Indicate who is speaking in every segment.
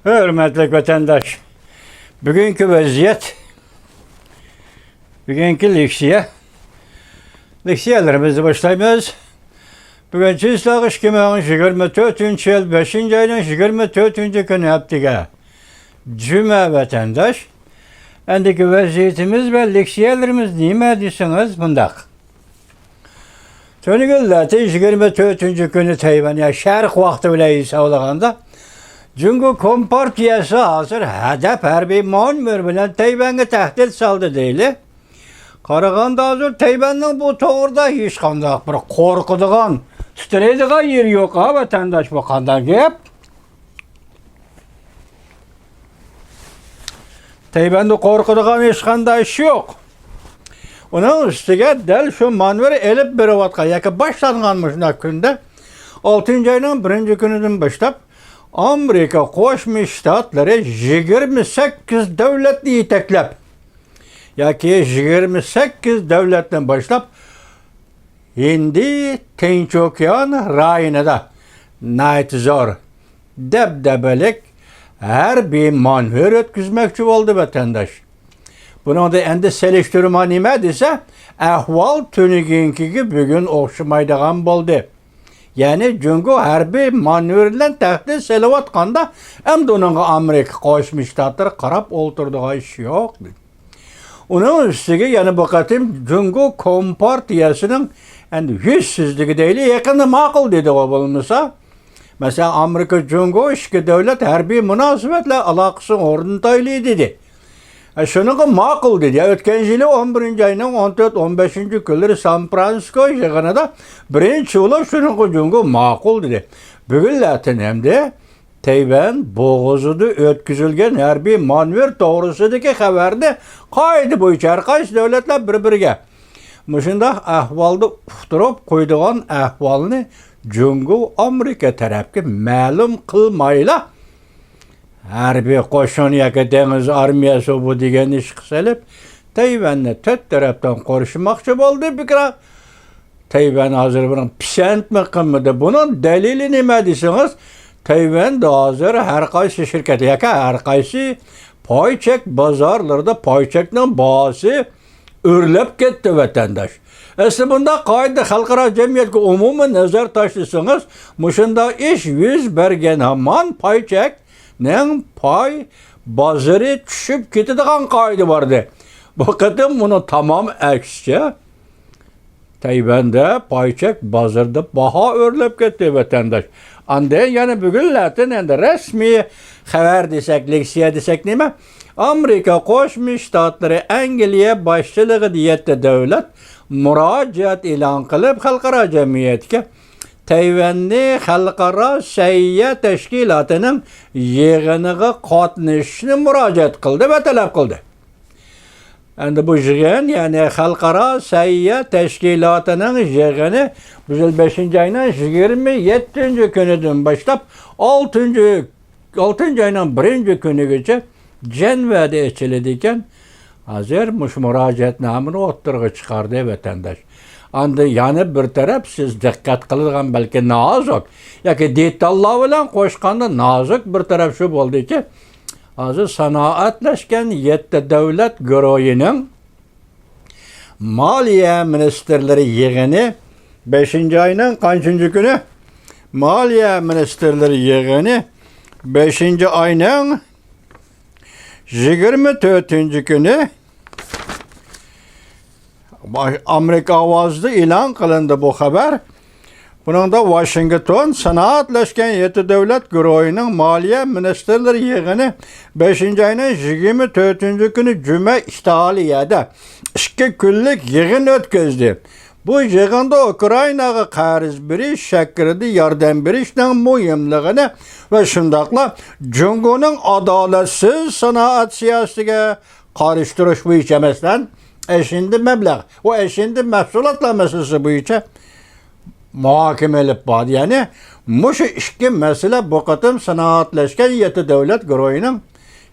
Speaker 1: Hürmetli vatandaş, bugünkü vaziyet, bugünkü leksiyelerimizi başlayımız. Bugün Çislak 2024 yıl 5. ayının 24. günü haftiga. Cuma vatandaş, endiki vaziyetimiz ve leksiyelerimiz nime diyorsunuz bundak. Tönügüllerde 24. günü Tayvan'a şerq vakti bile sağlığında Cungo Kompartiyası hazır hedef harbi manmur bilen Tayvan'a tehdit saldı deyli. Qaraganda hazır Tayvan'ın bu toğurda hiç qandaq bir korkuduğun, titreydiğin yeri yok ha vatandaş bu qandaq gep. Tayvan'da korkuduğun hiç qandaq iş yok. Onun üstüge del şu manveri elip bir vatka, yaki başlanğanmış günde 6. ayının 1. günüdün başlap Amerika Qo'shma Shtatları 28 devletni yeteklep, yaki 28 devletten başlap Hindi Tinch Okean rayonida naytizor debdebelik her bir manevr ötküzmekçi oldu vatandaş. Bunu da endi seliştirme nime dese ahval tünüginki bugün okşamaydigan boldu. Yani Cungo harbiy manevrilen tehdit selavatqanda hem onunla Amerika Qo'shma Shtatları qarab o'ltirdigan iş yok. Onun üstüge yani bakatim Cungo Kompartiyasının endi yüzsüzlüğü değil yakında maqul dedi o bulunsa. Mesela Amerika Cungo iki devlet harbiy münasibetle alakası orundaylı dedi. Şunun maqul dedi. Ötken yılı 11. ayının 14-15. günleri San Francisco yığınında birinci olup şunun Cungo maqul dedi. Bugün latin hem de Tayvan boğuzudu ötküzülgen harbiy manevr doğrusudaki haberde kaydı bu içer kaç devletler birbirine. Muşunda ahvalda uftırıp koyduğun ahvalını Cungo Amerika tarafı ma'lum kılmayla harbiy qo'shin yoki dengiz armiyasi bu degan ish qilib Tayvanni to'rt tarafdan qo'rishmoqchi bo'ldi. Bikra Tayvan hozir buni pishantmi qilmadi. Bunun dalili nima desangiz, Tayvan hozir har qaysi shirkat yoki har qaysi poychak bozorlarda poychakning bahosi o'rlab ketdi vatandaş. Aslında bunda qoida xalqaro jamiyatga umuman nazar tashlasangiz, mushunda ish yuz bergan hamon poychak nen pay bazarı düşüp ketadigan qoida vardı. Bu qatim bunu tamam aksice Tayvan'da payçak bazarda baha örlep ketdi vatandaş. Anda yani bugün latin endi resmi xabar desek, leksiya desek nima? Amerika Qo'shma Shtatları Angliya boshchiligi diyetde devlet müracaat e'lon qilib xalqaro jamiyatga Tayvanni xalqaro sayya tashkilotining yig'iniga qatnashishni murojaat qildi va talab qildi. Endi bu yig'in yani xalqaro sayya tashkilotining yig'ini bu yil 5. ayning 27. kunidan boshlab 6. ayning 1. kunigacha Cenevada ichiladi ekan. Hozir mush murojaatnomani o'ttirg'i chiqardi vatandaş. Anda yani bir taraf siz dikkat qilgan belki nazik yoki detallar bilan qo'shganda nazik bir taraf shu bo'ldiki, hozir sanoatlashgan 7 davlat guruhining moliya ministerlari yig'ini 5. ayning qancha kuni? Moliya ministerlari yig'ini 5. ayning 24. kuni Amerika ovozida e'lon qilindi bu xabar. Buningda Washington sanoatlashgan 7 davlat guruhining moliya ministerlari yig'ini 5. ayning 24. kuni Cuma Italiyada 2 kunlik yig'in o'tkazdi. Bu yig'inda Ukrainaga qarz berish shaklida yordam berishning muhimligini va shundaqla Jungoning adolatsiz sanoat siyosatiga qarshi bo'yicha emasdan eşindi meblağ, o eşindi mahsulatlar meselesi boyunca muhakeme edilip bağlı. Yani muşu iki mesele bu kadar sanoatleşken 7 devlet guruhining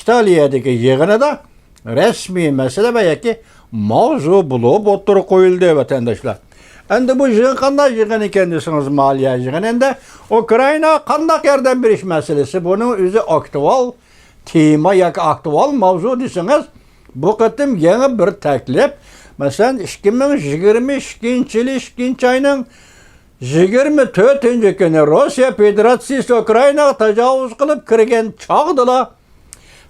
Speaker 1: İtaliyadaki yığınıda resmi mesele belki mavzu bulup oturup koyuldu vatandaşlar. Endi bu yığın qanday yığın ekan desiniz, maliye yığın. Endi Ukrayna qanday yardım beriş meselesi, bunun özü aktual tema yoki aktual mavzu desiniz. Bu qatim yeni bir taklif. Masalan 2022 2 ayning 24 kuni Rossiya Federatsiyasi Ukraynaga tajovuz qilib kirgan chog'dala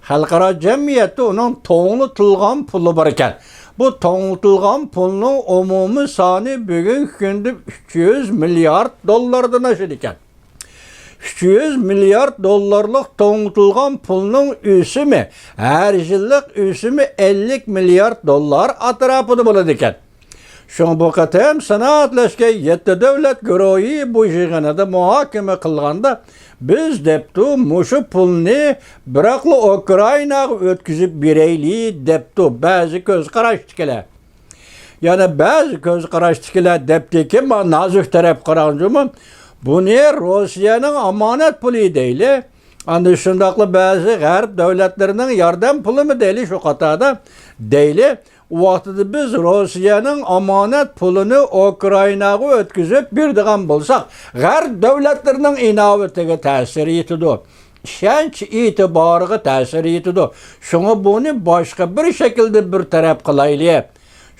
Speaker 1: xalqaro jamiyatda uning to'ng'itilgan puli bor ekan. Bu to'ng'itilgan pulning umumiy soni bugungi kunda 300 milliard dollardan oshadi ekan. 300 milliard dollarlık to'ng'itilgan pulning o'simi, har yillik o'simi 50 milliard dollar atrofida bo'ladi ekan. Şun bu qatam sanoatlashga 7 davlat guruhi bu yig'inida muhokama qilganda biz debdi mushu pulni biroqli Ukraynaga o'tkazib beraylik debdi ba'zi ko'z qarashdikilar. Yana ba'zi ko'z qarashdikilar debdiki, men nozuk taraf qarag'anjimim. Bu ne Rossiyaning omonat puli deyli. Anda shundaqli ba'zi g'arb davlatlarining yordam pulimi deyli, shu qatorda deyli. O vaqtida biz Rossiyaning omonat pulini Ukraynaga o'tkazib berdigan bo'lsak, g'arb davlatlarining inovatiga ta'sir etadi. Ishonch e'tiboriga ta'sir etadi. Shunga buni boshqa bir shaklda bir taraf qilaylik.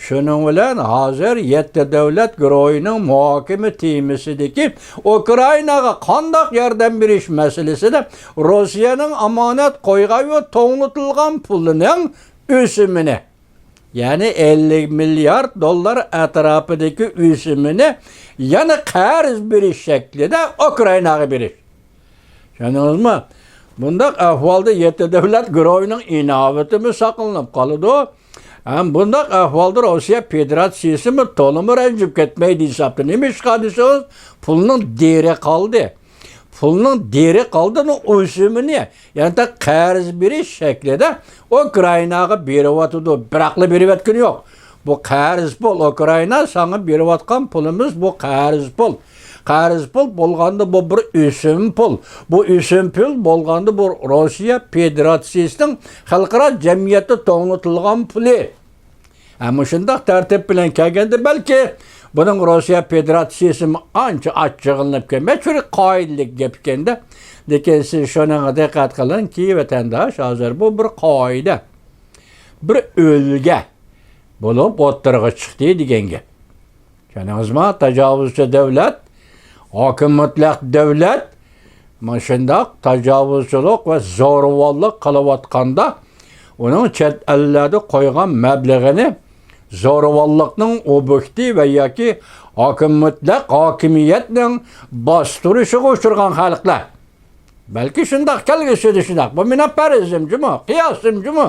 Speaker 1: Shuning bilan hozir 7 davlat guruhining muhokama temisidagi Ukraynaga qanday yordam berish masalasida Rossiyaning omonat qo'ygan va to'ng'itilgan pulining o'simini, yani 50 milyard dollar atrofidagi o'simini yana qarz berish shaklida Ukraynaga berish. Tushundingizmi? Bundaq ahvolda 7 davlat guruhining inovatimi saqlanib qoladi. Hem bundaq ahvolda Rossiya Federatsiyasi mi to'liq ranjib ketmaydi hisobda. Nima ish qilsangiz, pulning deri qoldi. Pulning deri qoldini o'simini, yani ta qarz berish shaklida Ukraynaga beryotdi. Biroqli berayotgani yo'q. Bu qarz pul, Ukrayna sana berayotgan pulimiz bu qarz pul. Qarz pul bo'lganda bu bir o'sim pul. Bu o'sim pul bo'lganda bu Rossiya Federatsiyasining xalqaro jamiyatda to'ng'itilgan puli. Ama shundoq tartib bilan kelganda balki buning Rossiya Federatsiyasi ancha achchig'inib kelmay, chunki qoidalik gap ekanda. Lekin siz shunga diqqat qiling-ki, vatandosh, hozir bu bir qoida. Bir o'lga bo'lib o'ttirg'i chiqdi degan gap. Tushundingizmi? Tajovuzchi davlat, hokim mutlaq davlat mana shundoq tajovuzchilik va zo'ravonlik qilayotganda uning chet ellarda qo'ygan mablag'ini zo'ravonlikning ob'ekti va yoki hokim mutlaq hokimiyatning bostirishiga uchirgan xalqlar. Balki shundoq kelgisi shundoq. Bu meni farazimmi, qiyosimmi?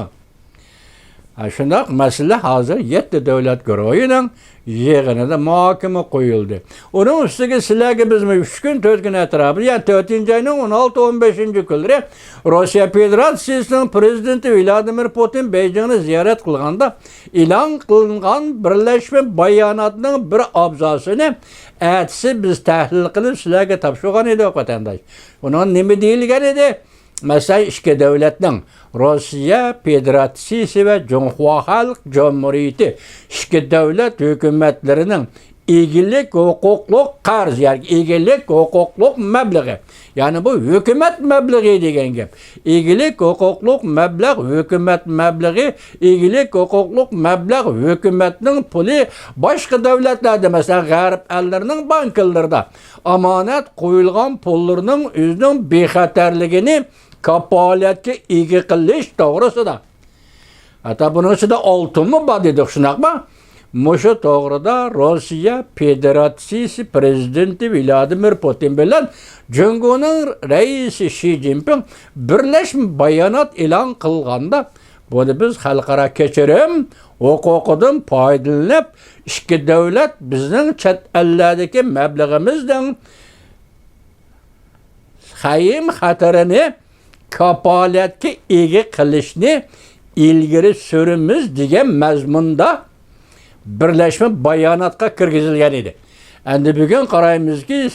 Speaker 1: Shundoq masala hozir 7 davlat guruhining yig'inida muhokama qo'yildi. Uning ustiga sizlarga biz 3 kun 4 kun atrofida, yani 4-oyning 16-15 kunlari Rossiya Federatsiyasining prezidenti Vladimir Putin Beijingni ziyorat qilganda e'lon qilingan birlashma bayonotining bir abzosini atsi biz tahlil qilib sizlarga topshirgan edik vatandosh. Uning nima deyilgan edi? Mesela iki devletinin Rossiya Federatsiyasi ve Cumhuriyet Halk Cumhuriyeti iki devlet hükümetlerinin ilgilik hukukluk qarz, yani ilgilik hukukluk meblağı. Yani bu hükümet meblağı degen gap. İlgilik hukukluk meblağı, hükümet meblağı, ilgilik hukukluk meblağı hükümetinin puli başka devletlerde, mesela g'arb ellerinin bankalarında amanet qo'yilgan pullarının özünün bexatarligini kapolatga ega qilish to'g'risida. Hatta bunun içinde oltinmi bor dedik, shunaqmi? Mushu to'g'rida Rossiya Federatsiyasi prezidenti Vladimir Putin bilan Jungoning raisi Xi Jinping birlashma bayonot e'lon qilganda buni biz xalqaro kechirim huquqidan foydalanib ikki davlat bizning chet ellardagi mablag'imizdan xayim xatarini kapolatga ega qilishni ilgari surimiz degan mazmunda birlashma bayonotga kirgizilgan edi. Endi bugun qaraymizki,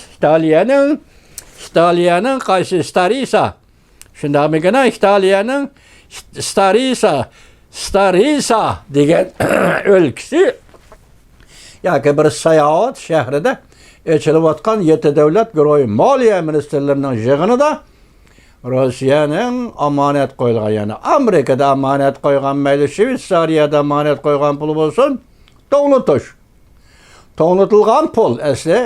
Speaker 1: Italiyaning qaysi Starisa, shundaqmigina Italiyaning Starisa degan o'lkasi yoki bir sayohat shahrida echilayotgan 7 davlat guruhi moliya ministrlarining yig'inida Rossiyaning omonat qo'yilgan, ya'ni Amerikada omonat qo'ygan, mayli Shveysariyada omonat qo'ygan pul bo'lsin, to'g'natilgan pul asli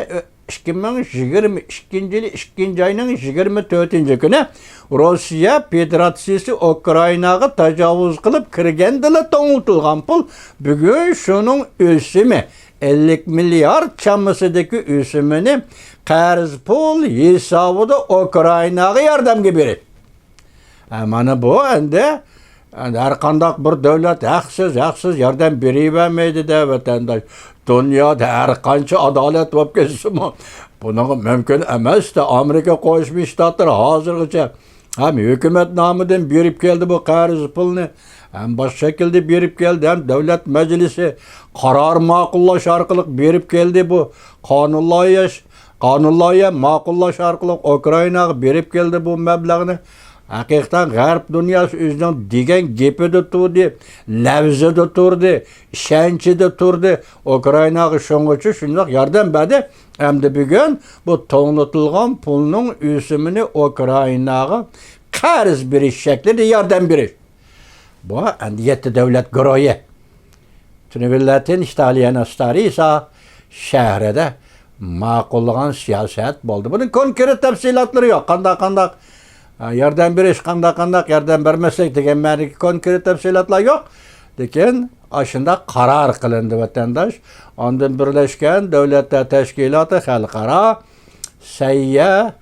Speaker 1: 2022 yili 2 ayning 24 kuni Rossiya Federatsiyasi Ukrainaga tajovuz qilib kirgandila to'g'natilgan pul bugun shuning o'simi 50 milliard çamısıdaki üsümünü qarz pul hesabıda Ukraynaga yordamga beradi. Mana bu endi har qanday bir davlat haqsiz yordam beravermaydi da vatandosh. Dunyoda har qancha adolat bo'lib ketsin, bunaqa mumkin emas da. Amerika Qo'shma Shtatlari hozirgacha ham hukumat nomidan berib keldi bu qarz pulni. Hem boshqa şekilde berib keldi, hem davlat majlisi qaror ma'qullash orqali berib keldi bu qonun loyiha ma'qullash orqali Ukrainaga berib keldi bu mablag'ni. Haqiqatan g'arb dunyosi o'zining degan gapida turdi, lavzida turdi, ishonchida turdi. Ukrainaga shungacha shundoq yordam berdi. Hamda bugun bu to'g'natilgan pulning o'simini Ukrainaga qarz berish shaklida yordam berish. Bu endi 7 davlat guruhi. Tunivillatin Italiyan Starisa shahrida ma'qullagan siyosat bo'ldi. Buning konkret tafsilotlari yo'q. Qanday yordam berish, qanday yordam bermaslik degan ma'nodagi konkret tafsilotlar yo'q. Lekin ashunda qaror qilindi vatandosh. Ondan Birlashgan Davlatlar Tashkiloti xalqaro sayya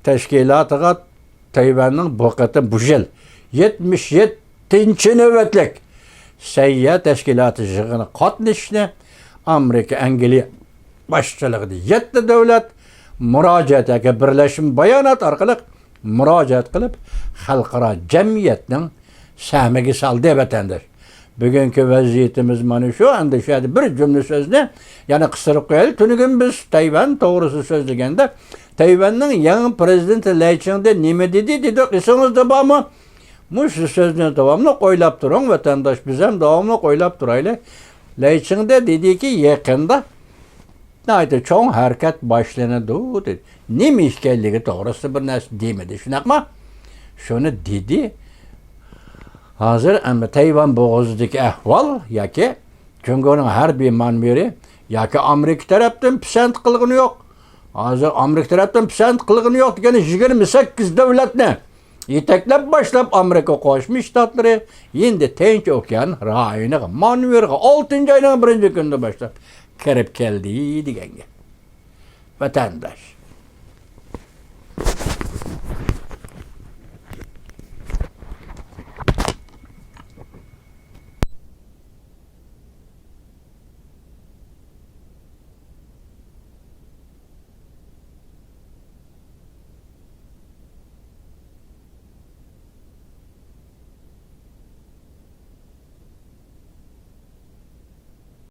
Speaker 1: tashkilotiga Tayvanning bu qatim bu yil 77 navbatlik sayya tashkiloti yig'ini qatnashishni Amerika, Angliya boshchiligida 7 davlat murojaat yoki birlashim bayonot orqali murojaat qilib xalqaro jamiyatning sahmiga soldi vatandosh. Bugungi vaziyatimiz mana shu. Endi shu yerda bir jumla so'zni yana qistirib qo'yaylik. Tunugun biz Tayvan to'g'risi so'zlaganda Tayvanning yangi prezidenti Lai Ching-de nima dedi esingizda bormi? Shu so'zni davomli o'ylab turing vatandosh, biz ham davomli o'ylab turaylik. Lai Ching-de dediki yaqinda cho'ng harakat boshlanadi dedi. Nima ekanligi to'g'risida bir narsa demadi, shunaqmi? Shuni dedi. Hozir Tayvan bo'g'ozidagi ahvol yoki Kongoning harbiy manberi yoki Amerika tarafdan pisand qilg'ini yo'q. Hozir Amerika tarafdan pisand qilg'ini yo'q degani 28 davlatni yetaklab boshlab Amerika Qo'shma Shtatlari endi Tinch okean rayoniga manverga 6 ayning 1 kunida boshlab kirib keldi deganga. Vatandosh